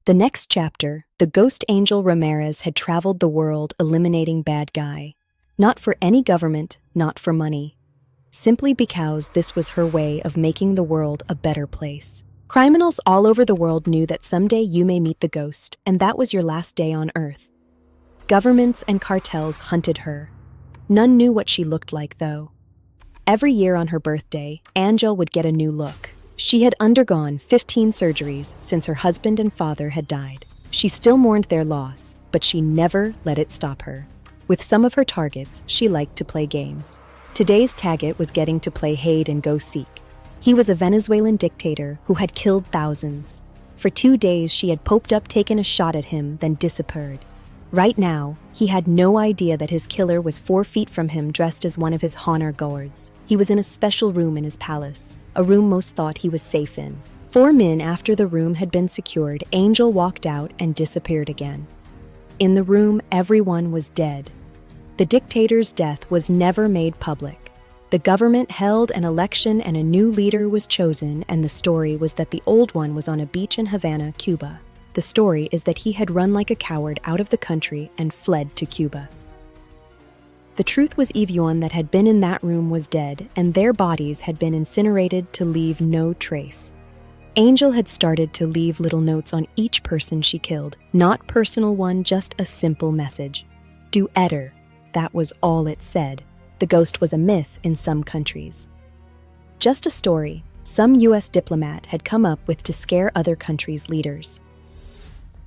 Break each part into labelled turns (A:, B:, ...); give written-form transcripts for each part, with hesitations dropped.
A: The next chapter, the ghost angel Ramirez had traveled the world eliminating bad guy. Not for any government, not for money. Simply because this was her way of making the world a better place. Criminals all over the world knew that someday you may meet the ghost, and that was your last day on Earth. Governments and cartels hunted her. None knew what she looked like, though. Every year on her birthday, Angel would get a new look. She had undergone 15 surgeries since her husband and father had died. She still mourned their loss, but she never let it stop her. With some of her targets, she liked to play games. Today's target was getting to play hide and go seek. He was a Venezuelan dictator who had killed thousands. For 2 days, she had poked up, taken a shot at him, then disappeared. Right now, he had no idea that his killer was 4 feet from him, dressed as one of his honor guards. He was in a special room in his palace, a room most thought he was safe in. 4 minutes after the room had been secured, Angel walked out and disappeared again. In the room, everyone was dead. The dictator's death was never made public. The government held an election and a new leader was chosen, and the story was that the old one was on a beach in Havana, Cuba. The story is that he had run like a coward out of the country and fled to Cuba. The truth was everyone that had been in that room was dead, and their bodies had been incinerated to leave no trace. Angel had started to leave little notes on each person she killed. Not personal one, just a simple message. Do etter. That was all it said. The ghost was a myth in some countries. Just a story some U.S. diplomat had come up with to scare other countries' leaders.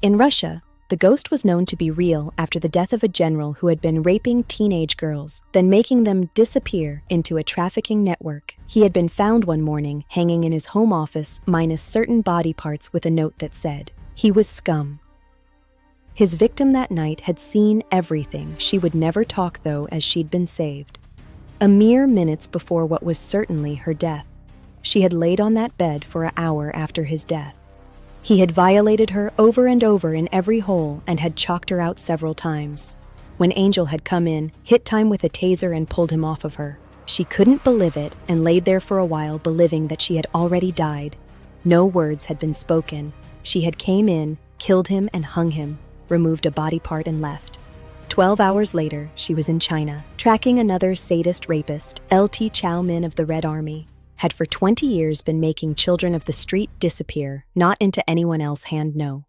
A: In Russia, the ghost was known to be real after the death of a general who had been raping teenage girls, then making them disappear into a trafficking network. He had been found one morning hanging in his home office minus certain body parts with a note that said, he was scum. His victim that night had seen everything. She would never talk, though, as she'd been saved. A mere minutes before what was certainly her death, she had laid on that bed for an hour after his death. He had violated her over and over in every hole and had chalked her out several times. When Angel had come in, hit time with a taser and pulled him off of her. She couldn't believe it and laid there for a while, believing that she had already died. No words had been spoken. She had came in, killed him and hung him, removed a body part and left. 12 hours later, she was in China, tracking another sadist rapist, L.T. Chow Min of the Red Army. Had for 20 years been making children of the street disappear, not into anyone else's hand, no.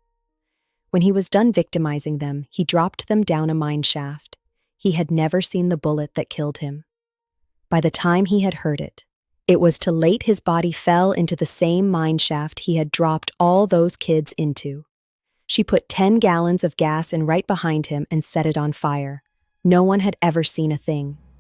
A: When he was done victimizing them, he dropped them down a mine shaft. He had never seen the bullet that killed him. By the time he had heard it, it was too late. His body fell into the same mine shaft he had dropped all those kids into. She put 10 gallons of gas in right behind him and set it on fire. No one had ever seen a thing.